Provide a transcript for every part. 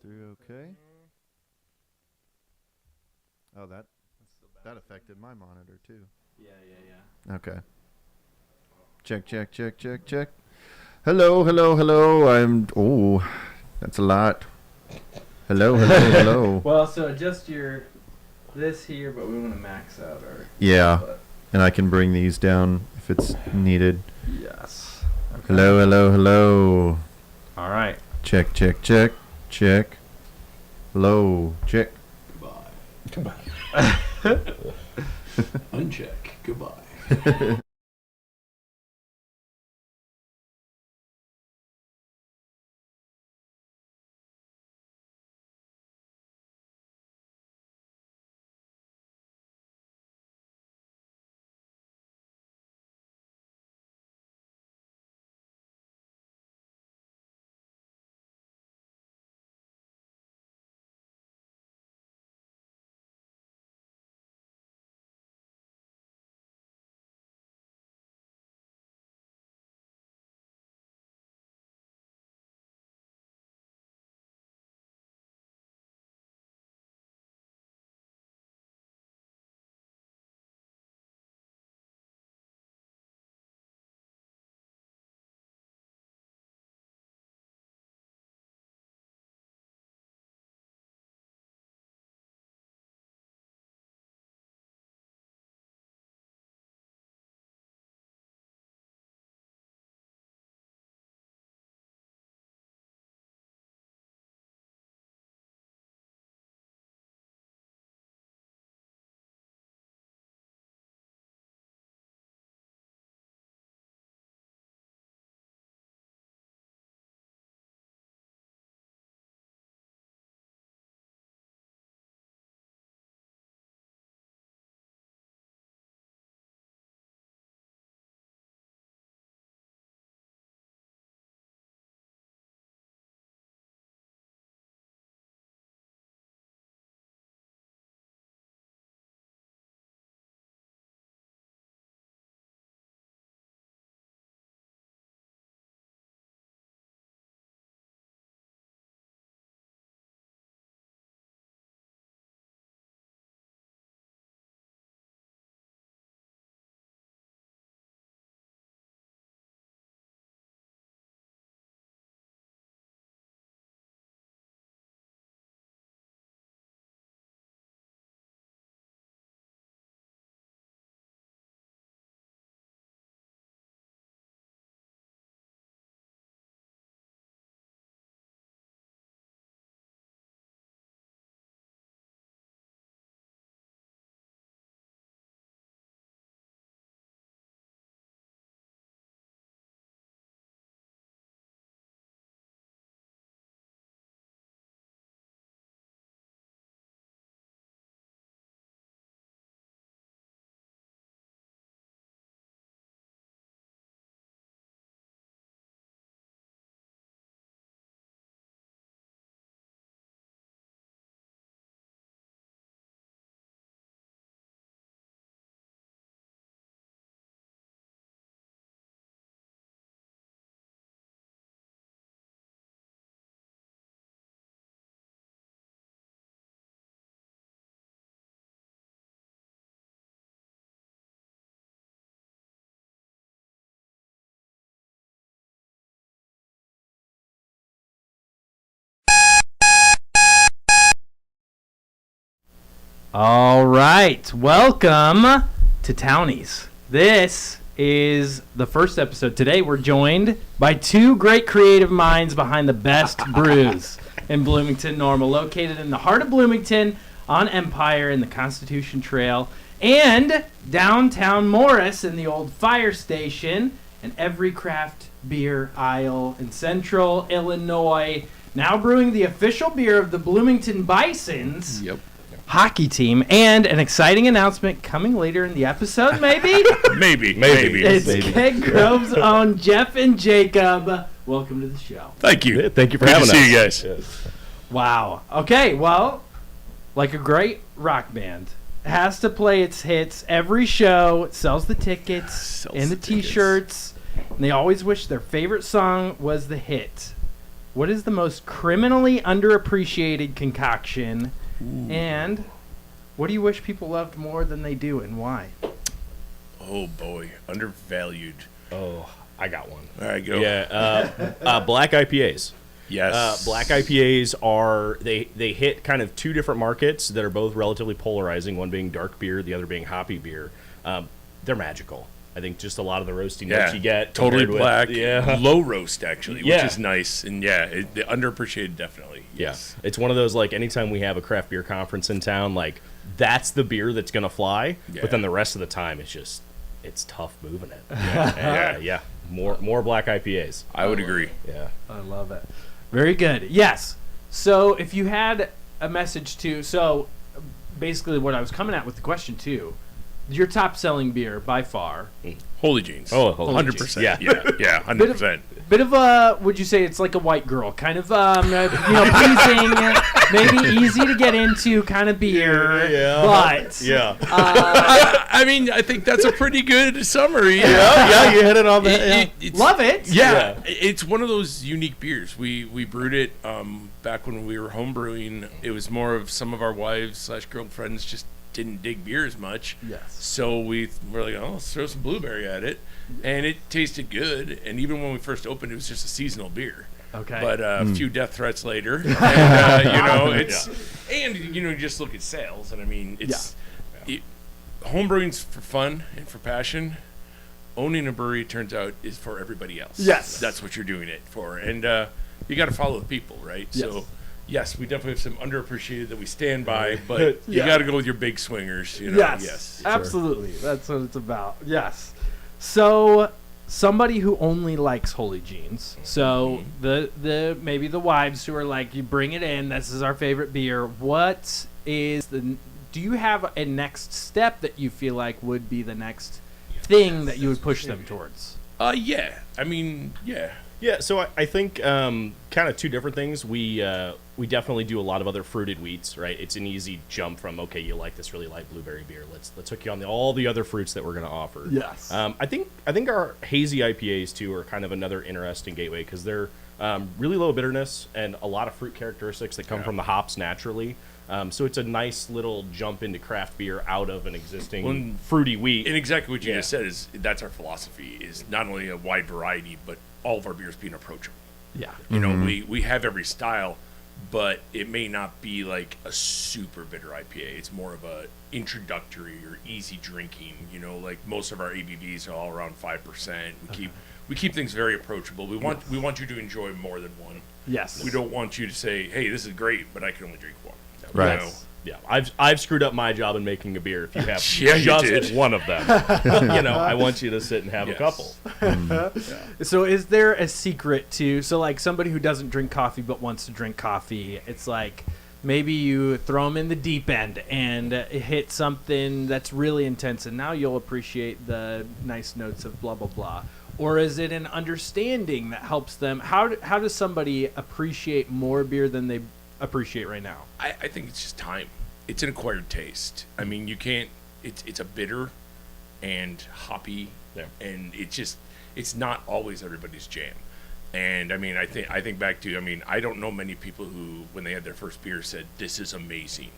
through okay. Oh, that affected my monitor too. Yeah. Okay. Check. Hello. Oh, that's a lot. Hello. Well, so adjust this here, but we want to max out our... Yeah, and I can bring these down if it's needed. Yes. Okay. Hello. All right. Check. Hello, check. Goodbye. Uncheck. Goodbye. All right. Welcome to Townies. This is the first episode. Today we're joined by two great creative minds behind the best brews in Bloomington-Normal, located in the heart of Bloomington on Empire in the Constitution Trail, and downtown Morris in the old fire station, and every craft beer aisle in central Illinois. Now brewing the official beer of the Bloomington Bisons. Yep. Hockey team, and an exciting announcement coming later in the episode, maybe? Maybe. It's Keg Grove's own Jeff and Jacob. Welcome to the show. Thank you. Yeah, thank you for Good having to us. see you guys. Yes. Wow. Okay, well, like a great rock band, it has to play its hits every show. It sells the tickets and the T-shirts. And they always wish their favorite song was the hit. What is the most criminally underappreciated concoction? And what do you wish people loved more than they do, and why? Oh boy, undervalued. Oh, I got one. All right, go. Yeah, black IPAs. Yes. Black IPAs are they hit kind of two different markets that are both relatively polarizing. One being dark beer, the other being hoppy beer. They're magical. I think just a lot of the roasty notes you get. Totally compared black. with, Low roast, actually, Yeah. which is nice. And underappreciated, definitely. Yes. It's one of those, like, anytime we have a craft beer conference in town, like, that's the beer that's going to fly. Yeah. But then the rest of the time, it's tough moving it. Yeah. More black IPAs. I would agree. Yeah. I love it. Very good. Yes. So if you had a message so basically what I was coming at with the question too, your top selling beer by far. Holy Jeans. Oh, Holy 100%. Jeans. Yeah, 100%. Bit of a, would you say it's like a white girl, kind of, pleasing, maybe easy to get into kind of beer, but I mean, I think that's a pretty good summary. Yeah, you hit it on the... It's- love it. Yeah, it's one of those unique beers. We brewed it back when we were home brewing. It was more of some of our wives/girlfriends just didn't dig beer as much. Yes. So we were like, oh, let's throw some blueberry at it. And it tasted good. And even when we first opened, it was just a seasonal beer. Okay. But a few death threats later, and, it's and you just look at sales, and I mean, it's home brewing's for fun and for passion. Owning a brewery, it turns out, is for everybody else. Yes. That's what you're doing it for, and you got to follow the people, right? Yes. So. Yes, we definitely have some underappreciated that we stand by, but you got to go with your big swingers. Yes, absolutely. That's what it's about. Yes. So somebody who only likes Holy Jeans. So the maybe the wives who are like, you bring it in. This is our favorite beer. What is the? Do you have a next step that you feel like would be the next thing that you would push them towards? Yeah. I mean, yeah. Yeah, so I think kind of two different things. We definitely do a lot of other fruited wheats, right? It's an easy jump from, okay, you like this really light blueberry beer. Let's hook you on all the other fruits that we're going to offer. Yes. I think our hazy IPAs too are kind of another interesting gateway because they're really low bitterness and a lot of fruit characteristics that come from the hops naturally. So it's a nice little jump into craft beer out of an existing fruity wheat. And exactly what you just said that's our philosophy, is not only a wide variety, but all of our beers being approachable. Yeah. You know, we have every style, but it may not be like a super bitter IPA. It's more of a introductory or easy drinking. You know, like most of our ABVs are all around 5%. We keep things very approachable. We want you to enjoy more than one. Yes. We don't want you to say, "Hey, this is great, but I can only drink one." Right. You know? Yeah, I've screwed up my job in making a beer. If you have You just did. one of them, I want you to sit and have a couple. So is there a secret to, so like somebody who doesn't drink coffee but wants to drink coffee, it's like maybe you throw them in the deep end and hit something that's really intense and now you'll appreciate the nice notes of blah, blah, blah. Or is it an understanding that helps them? How does somebody appreciate more beer than they appreciate right now? I think it's just time. It's an acquired taste. I mean, you can't. It's a bitter and hoppy, and it's not always everybody's jam. And I mean, I think back to, I mean, I don't know many people who, when they had their first beer, said, "This is amazing."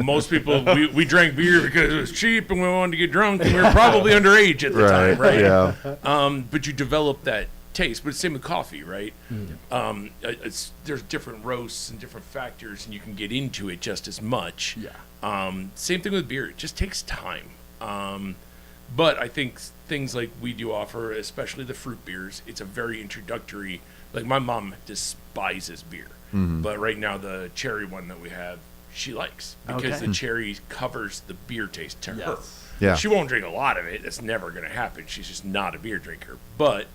Most people, we drank beer because it was cheap and we wanted to get drunk, and we were probably underage at the time, right? Yeah. But you develop that taste. But it's same with coffee, right? There's different roasts and different factors, and you can get into it just as much. Yeah. Same thing with beer. It just takes time. But I think things like we do offer, especially the fruit beers, it's a very introductory. Like my mom despises beer, but right now the cherry one that we have, she likes because the cherry covers the beer taste to her. Yeah. She won't drink a lot of it. That's never going to happen. She's just not a beer drinker. But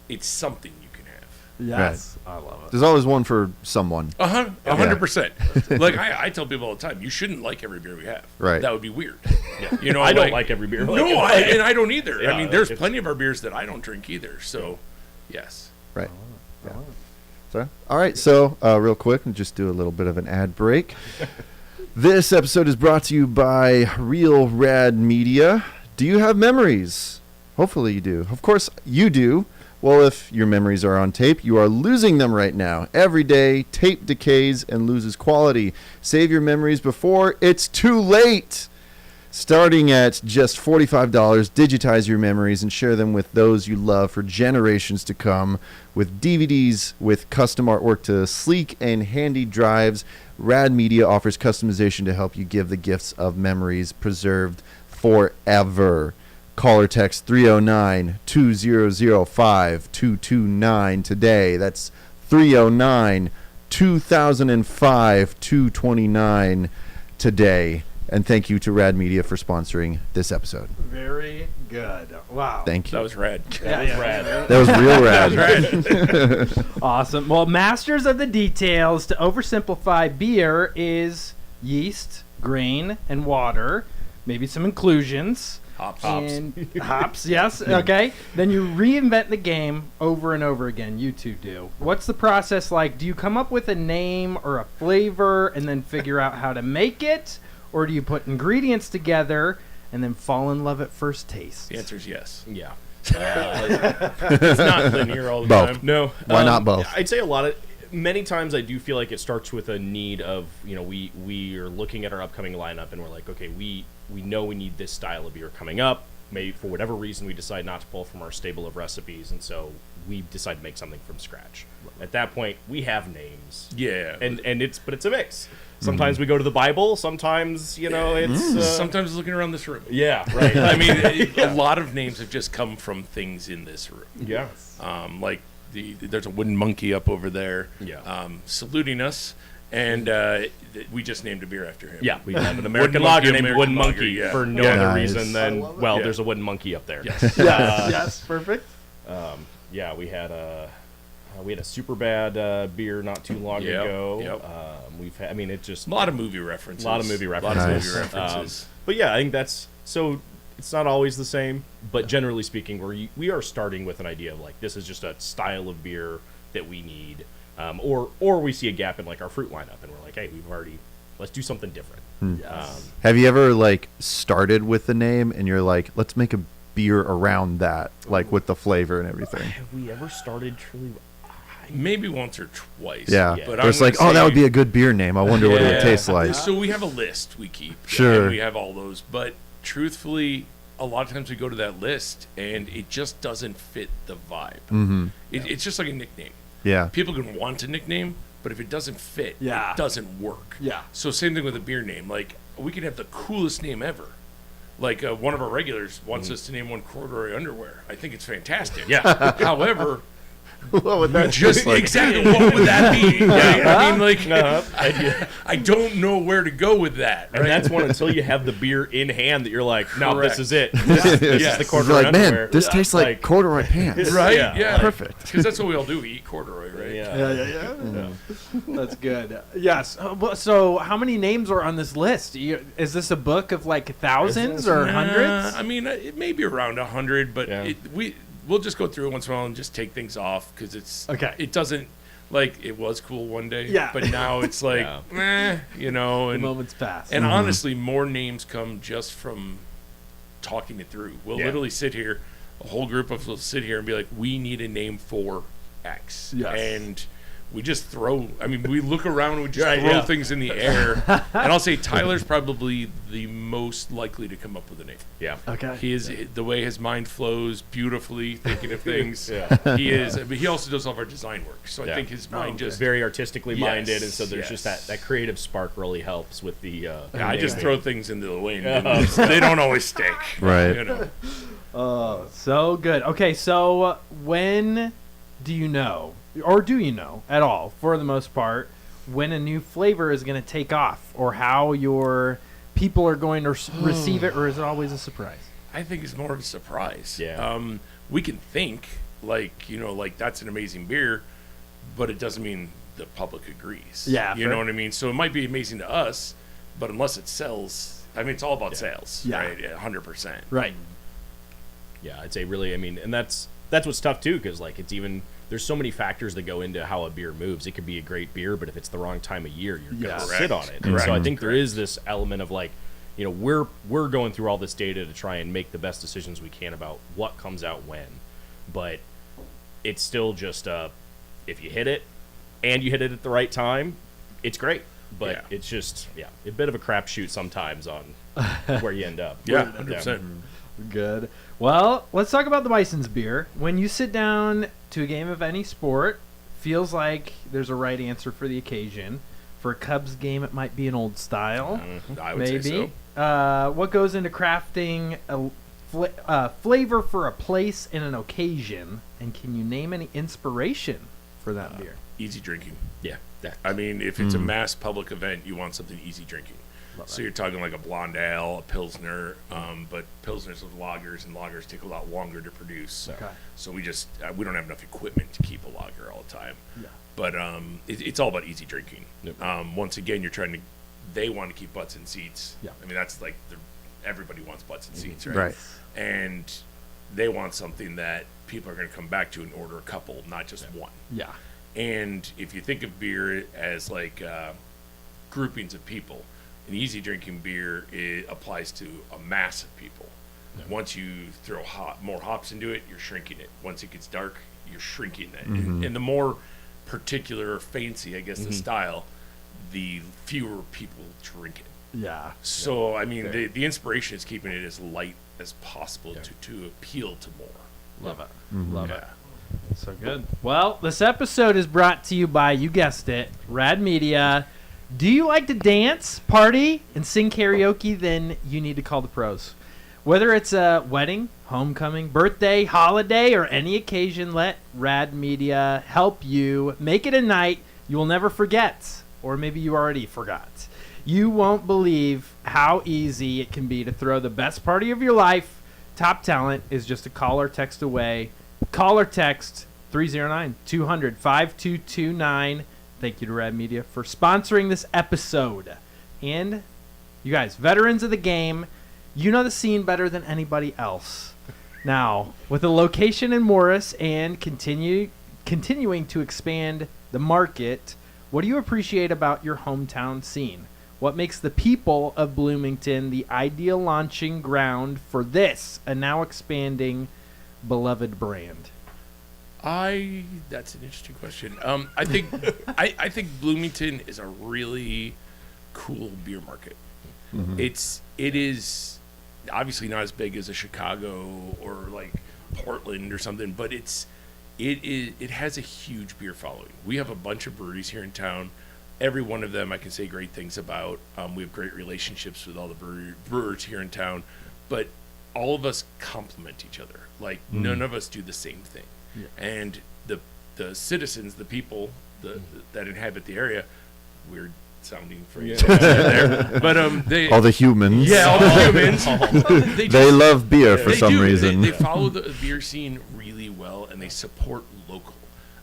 it's something you can have. Yes. I love it. There's always one for someone. 100%. Like I tell people all the time, you shouldn't like every beer we have. Right. That would be weird. I don't like every beer. No, and I don't either. Yeah, I mean, there's plenty of our beers that I don't drink either. So, yes. Right. Yeah. Sorry. All right. So, real quick, and just do a little bit of an ad break. This episode is brought to you by Real Rad Media. Do you have memories? Hopefully you do. Of course you do. Well, if your memories are on tape, you are losing them right now. Every day, tape decays and loses quality. Save your memories before it's too late. Starting at just $45, digitize your memories and share them with those you love for generations to come. With DVDs with custom artwork to sleek and handy drives, Rad Media offers customization to help you give the gifts of memories preserved forever. Call or text 309-2005-229 today. That's 309-2005-229 today. And thank you to Rad Media for sponsoring this episode. Very good. Wow. Thank you. That was rad. That was real rad. Awesome. Well, masters of the details. To oversimplify, beer is yeast, grain, and water. Maybe some inclusions. Hops. And hops, yes. Okay. Then you reinvent the game over and over again. You two do. What's the process like? Do you come up with a name or a flavor and then figure out how to make it? Or do you put ingredients together and then fall in love at first taste? The answer is yes. Yeah. It's not linear all the Both. time. No. Why not both? I'd say many times I do feel like it starts with a need of, we are looking at our upcoming lineup and we're like, okay, we know we need this style of beer coming up. Maybe for whatever reason we decide not to pull from our stable of recipes, and so we decide to make something from scratch. At that point, we have names. Yeah. But it's a mix. Sometimes we go to the Bible. Sometimes, it's... Sometimes looking around this room. Yeah, right. I mean, a lot of names have just come from things in this room. Yeah. Like there's a wooden monkey up over there, saluting us, and we just named a beer after him. Yeah, we have an American lager named Wooden Monkey for no other Nice. reason than, Yeah. there's a wooden monkey up there. Yes. Yes, perfect. Yeah, we had a super bad beer not too long Yep, ago. yep. We've had, it just A lot of movie references. A lot of movie Nice. references. But yeah, I think that's so. It's not always the same, but generally speaking, we are starting with an idea of like this is just a style of beer that we need, or we see a gap in like our fruit lineup, and we're like, hey, let's do something different. Have you ever started with the name and you're like, let's make a beer around that, like with the flavor and everything? Have we ever started truly? Maybe once or twice. Yeah. But It's I'm like, gonna oh, that say- would be a good beer name. I wonder what it would taste like. So we have a list we keep. Sure. And we have all those. But truthfully, a lot of times we go to that list and it just doesn't fit the vibe. Mm-hmm. It's just like a nickname. Yeah. People can want a nickname, but if it doesn't fit, Yeah. it doesn't work. Yeah. So same thing with a beer name. Like, we can have the coolest name ever. Like, one of our regulars wants us to name one corduroy underwear. I think it's fantastic. Yeah. However, What would that just exactly what would that be? Right? I mean, like, And I don't know where to go with that. Right? that's one until you have the beer in hand that you're like, no, Correct. this is it. This is the Yes. It's corduroy like, underwear. man, this tastes like corduroy pants. right? Yeah. Yeah. Perfect. Because that's what we all do. We eat corduroy, right? Yeah. That's good. Yes. So, how many names are on this list? Is this a book of like thousands or hundreds? I mean, it may be around 100, but Yeah. we'll just go through it once in a while and just take things off because it's Okay. It doesn't like it was cool one day, Yeah. but now it's like, Yeah. The and moment's passed. and honestly, more names come just from talking it through. We'll Yeah. literally sit here, a whole group of us will sit here and be like, we need a name for X, Yes. and we just throw. I mean, we look around and we just Right, throw yeah. things in the air. And I'll say Tyler's probably the most likely to come up with a name. Yeah. Okay. He is the way his mind flows beautifully, thinking of things. Yeah. He is, but he also does all of our design work. So I Yeah. think his mind just. Very artistically Yes, minded, and so there's just yes. that creative spark really helps with the. Yeah, I just name. throw things into the wind. Yeah. And they don't always stick. Right. You know. Oh, so good. Okay, so when do you know, or do you know at all, for the most part, when a new flavor is going to take off, or how your people are going to receive it, or is it always a surprise? I think it's more of a surprise. Yeah. We can think like that's an amazing beer, but it doesn't mean the public agrees. Yeah, You fair. know what I mean? So it might be amazing to us, but unless it sells, I mean, it's all about sales. Yeah. Right. 100%. Right. Yeah, I'd say really. I mean, and that's what's tough too, because like it's even there's so many factors that go into how a beer moves. It could be a great beer, but if it's the wrong time of year, you're Yeah. gonna Correct. sit on it. And so I Correct. think there is this element of like, we're going through all this data to try and make the best decisions we can about what comes out when, but it's still just if you hit it and you hit it at the right time, it's great. But Yeah. it's just a bit of a crapshoot sometimes on where you end up. Yeah, 100%. Good. Well, let's talk about the Bison's beer. When you sit down to a game of any sport, feels like there's a right answer for the occasion. For a Cubs game, it might be an old style. I would Maybe. say so. What goes into crafting a flavor for a place and an occasion? And can you name any inspiration for that beer? Easy drinking. Yeah. I mean, if it's a mass public event, you want something easy drinking. So you're talking like a blonde ale, a pilsner, but pilsners with lagers, and lagers take a lot longer to produce. Okay. So we don't have enough equipment to keep a lager all the time. Yeah. But it's all about easy drinking. Yep. Once again, they want to keep butts in seats. Yeah. I mean, that's like everybody wants butts in seats, right? Right. And they want something that people are going to come back to and order a couple, not just one. Yeah. And if you think of beer as like groupings of people, an easy drinking beer applies to a mass of people. Once you throw more hops into it, you're shrinking it. Once it gets dark, you're shrinking it. And the more particular or fancy, I guess, the style, the fewer people drink it. Yeah. So, I mean, the inspiration is keeping it as light as possible to appeal to more. Love it. Love it. Yeah. So good. Well, this episode is brought to you by, you guessed it, Rad Media. Do you like to dance, party, and sing karaoke? Then you need to call the pros. Whether it's a wedding, homecoming, birthday, holiday, or any occasion, let Rad Media help you make it a night you will never forget. Or maybe you already forgot. You won't believe how easy it can be to throw the best party of your life. Top talent is just a call or text away. Call or text 309-200-5229. Thank you to Rad Media for sponsoring this episode. And you guys, veterans of the game, you know the scene better than anybody else. Now, with a location in Morris and continuing to expand the market, what do you appreciate about your hometown scene? What makes the people of Bloomington the ideal launching ground for this, a now expanding, beloved brand? That's an interesting question. I think I think Bloomington is a really cool beer market. It is obviously not as big as a Chicago or like Portland or something, but it has a huge beer following. We have a bunch of breweries here in town. Every one of them I can say great things about. We have great relationships with all the brewers here in town, but all of us complement each other. Like none of us do the same thing. Yeah. And the citizens, the people that inhabit the area, weird sounding phrase there, but All the humans. Yeah, all the humans. They love beer for some reason. They follow the beer scene really well, and they support local.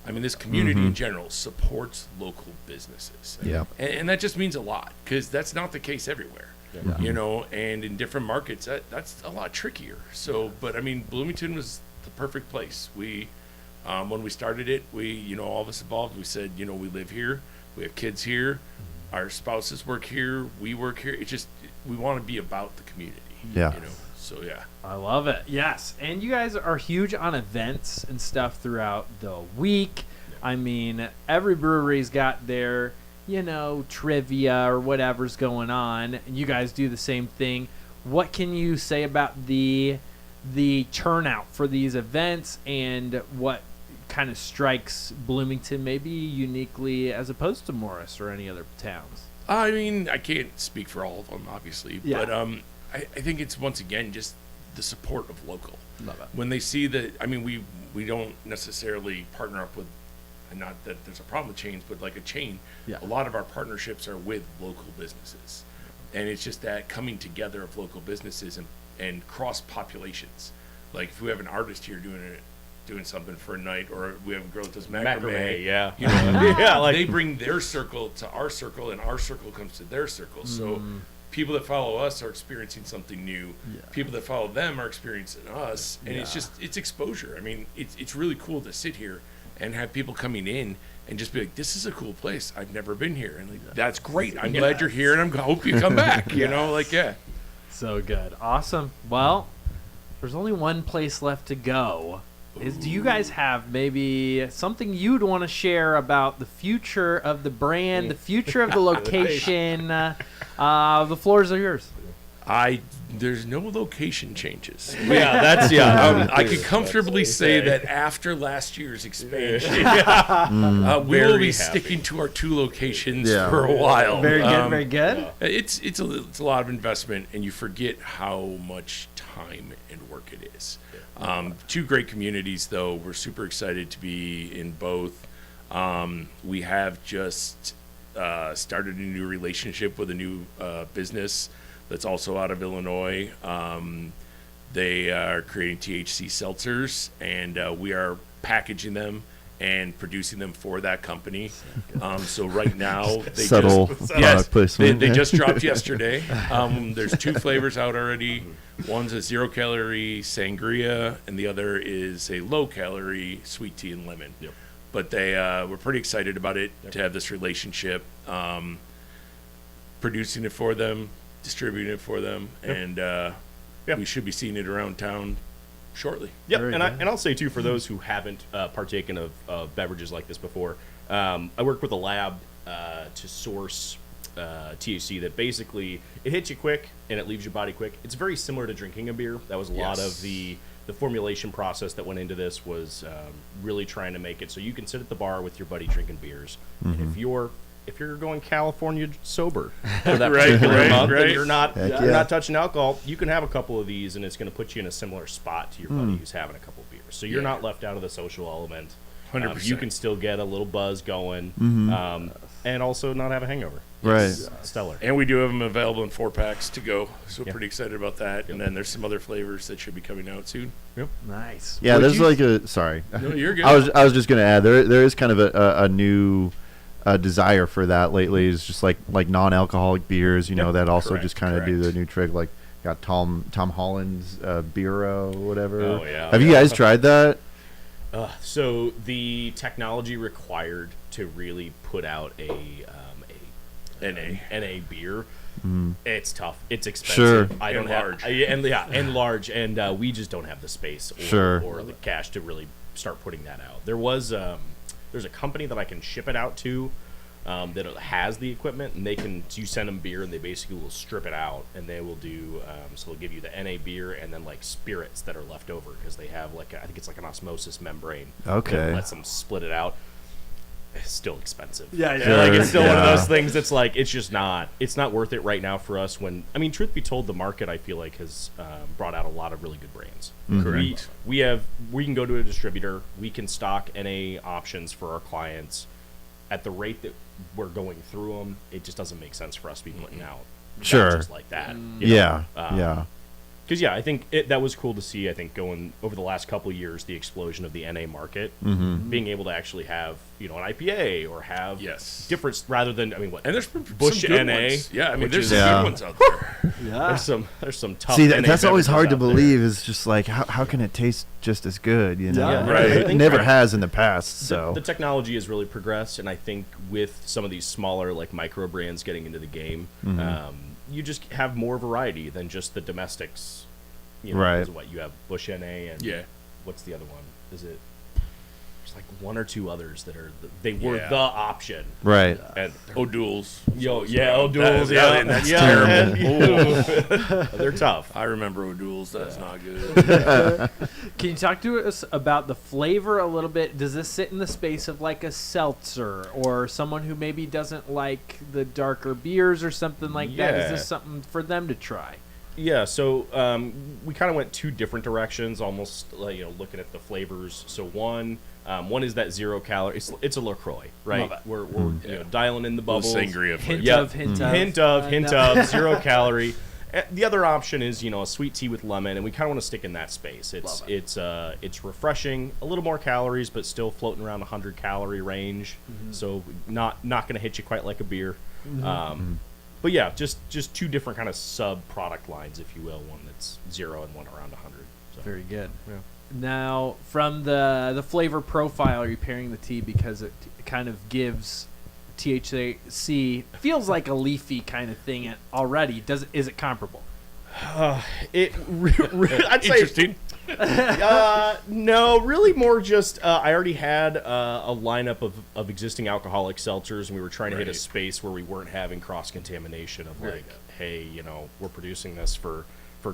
I mean, this community in general supports local businesses. Yeah. And that just means a lot, because that's not the case everywhere. Yeah. You know, and in different markets, that's a lot trickier. So, but I mean, Bloomington was the perfect place. When we started it, all of us involved, we said, we live here, we have kids here, our spouses work here, we work here. It's just, we want to be about the community. Yeah. So yeah. I love it. Yes. And you guys are huge on events and stuff throughout the week. I mean, every brewery's got their, trivia or whatever's going on, and you guys do the same thing. What can you say about the turnout for these events, and what kind of strikes Bloomington maybe uniquely as opposed to Morris or any other towns? I mean, I can't speak for all of them, obviously, but I think it's, once again, just the support of local. Love it. When they see that, I mean, we don't necessarily partner up with, and not that there's a problem with chains, but like a chain, a lot of our partnerships are with local businesses. And it's just that coming together of local businesses and cross populations. Like if we have an artist here doing something for a night, or we have a girl that does macrame, they bring their circle to our circle, and our circle comes to their circle. So people that follow us are experiencing something new. People that follow them are experiencing us, and it's exposure. I mean, it's really cool to sit here and have people coming in and just be like, this is a cool place, I've never been here, and like, that's great, I'm glad you're here, and I hope you come back. So good. Awesome. Well, there's only one place left to go, is do you guys have maybe something you'd want to share about the future of the brand, the future of the location? The floors are yours. There's no location changes. Yeah, that's I could comfortably say that after last year's expansion, we will Very be happy. sticking to our 2 locations Yeah. for a while. Very good, very good. It's a lot of investment, and you forget how much time and work it is. 2 great communities, though. We're super excited to be in both. We have just started a new relationship with a new business that's also out of Illinois. They are creating THC seltzers, and we are packaging them and producing them for that company. So right now, they Subtle just, product placement. they just dropped yesterday. There's 2 flavors out already. One's a 0-calorie sangria, and the other is a low-calorie sweet tea and lemon. Yep. But we're pretty excited about it to have this relationship, producing it for them, distributing it for them, and we should be seeing it around town shortly. Yep, Very and good. I'll say too, for those who haven't partaken of beverages like this before, I work with a lab to source THC that basically it hits you quick and it leaves your body quick. It's very similar to drinking a beer. That was a lot of the formulation process that went into this was really trying to make it so you can sit at the bar with your buddy drinking beers. And if you're going California sober for that particular month and you're not Heck you're yeah. not touching alcohol, you can have a couple of these and it's going to put you in a similar spot to your buddy who's having a couple of beers. So you're not left out of the social element. 100%. You can still get a little buzz going, and also not have a hangover. Right. It's stellar. And we do have them available in 4-packs to go, so Yeah. pretty excited about that. And then there's some other flavors that should be coming out soon. Nice. Yeah, Would there's you- like a sorry. No, you're good. I was just gonna add there is kind of a new desire for that lately. Is just like non-alcoholic beers, that also Correct, just kind of do correct. the new trick. Like got Tom Holland's Bureau, whatever. Oh, yeah. Have you guys tried that? So the technology required to really put out a NA beer, it's tough. It's expensive. Sure. I don't And have large. and large, and we just don't have the space or the cash to really start putting that out. There's a company that I can ship it out to that has the equipment, and you send them beer, and they basically will strip it out, and they will do so they'll give you the NA beer and then like spirits that are left over because they have I think it's like an osmosis membrane. Okay. That lets them split it out. It's still expensive. Yeah, yeah. Sure. Like it's still one of Yeah. those things that's like it's not worth it right now for us. When I mean, truth be told, the market I feel like has brought out a lot of really good brands. Correct. We can go to a distributor. We can stock NA options for our clients at the rate that we're going through them. It just doesn't make sense for us to be putting out Sure. batches like that. Yeah. Yeah. Because that was cool to see. I think going over the last couple of years, the explosion of the NA market, being able to actually have an IPA or have Yes. different rather than what And there's Busch some good NA. ones. Yeah, I mean, which there's is- some Yeah. good ones out there. Yeah. there's some tough. See, NA that's always beverages hard to out there. believe. Is just like how can it taste just as good? Yeah. Right. It I think never has in the past. The, So the technology has really progressed, and I think with some of these smaller like micro brands getting into the game, you just have more variety than just the domestics. Right. Because what you have Busch NA and Yeah. what's the other one? Is it? There's like one or two others that are they were Yeah. the option. right. And O'Doul's. O'Doul's, That's yeah, terrible. they're tough. I remember O'Doul's. That's not good. Can you talk to us about the flavor a little bit? Does this sit in the space of like a seltzer or someone who maybe doesn't like the darker beers or something like that? Is Yeah. this something for them to try? Yeah, so we kind of went 2 different directions, almost looking at the flavors. So one is that 0 calorie. It's a LaCroix, right? Love it. We're dialing in the Little bubbles. sangria Hint flavor. of, hint Hint of 0 calorie. The other option is a sweet tea with lemon, and we kind of want to stick in that space. It's refreshing, a little more calories, but still floating around 100 calorie range. So not going to hit you quite like a beer. But yeah, just 2 different kind of sub product lines, if you will. One that's 0 and one around 100. So. Very good. Now, from the flavor profile, are you pairing the tea because it kind of gives THC feels like a leafy kind of thing already? Is it comparable? I'd say Interesting. no, really more just I already had a lineup of existing alcoholic seltzers, and we were trying to hit a Right. space where we weren't having cross contamination of like, hey, we're producing this for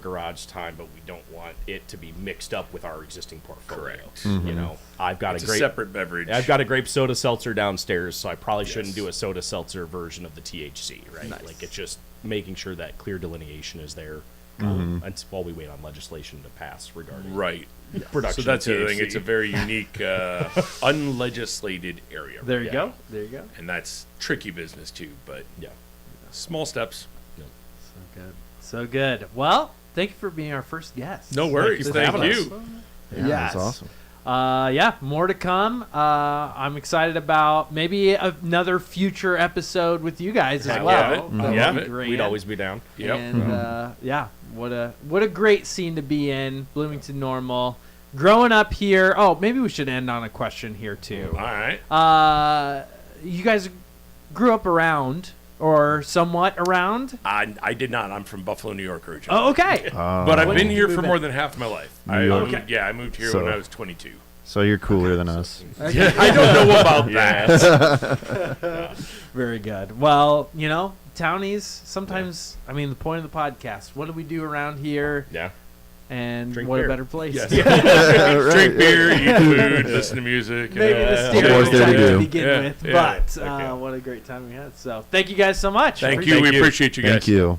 garage time, but we don't want it to be mixed up with our existing portfolio. Correct. I've got It's a a great separate beverage. I've got a grape soda seltzer downstairs, so I probably shouldn't Yes. do a soda seltzer version of the THC, right? Nice. Like it's just making sure that clear delineation is there while we wait on legislation to pass regarding Right. production. So that's of the thing. THC. It's a very unique, unlegislated area. There you go. There you go. And that's tricky business too, but yeah. small steps. So good. So good. Well, thank you for being our first guest. No worries. for Thank having us. you. Yeah, Yes. that's awesome. Yeah, more to come. I'm excited about maybe another future episode with you guys as Heck well. yeah. That would Yeah, be great. we'd always be down. Yep. And yeah, what a great scene to be in, Bloomington-Normal. Growing up here. Oh, maybe we should end on a question here too. All right. You guys grew up around or somewhat around? I did not. I'm from Buffalo, New York originally. Oh, okay. But I've When been did here you for move more in? than half my life. York. Okay. I moved here So- when I was 22. So you're cooler than us. I don't know about that. Very good. Well, Townies, sometimes, I mean, the point of the podcast, what do we do around here? Yeah. And Drink what beer. a better place. Yes. Right. Drink beer, eat food, listen to music. Maybe the Of course they stereotype to do. begin Yeah, with, yeah. but Okay. what a great time we had. So thank you guys so much. Thank Appreciate you. We it. appreciate you guys. Thank you.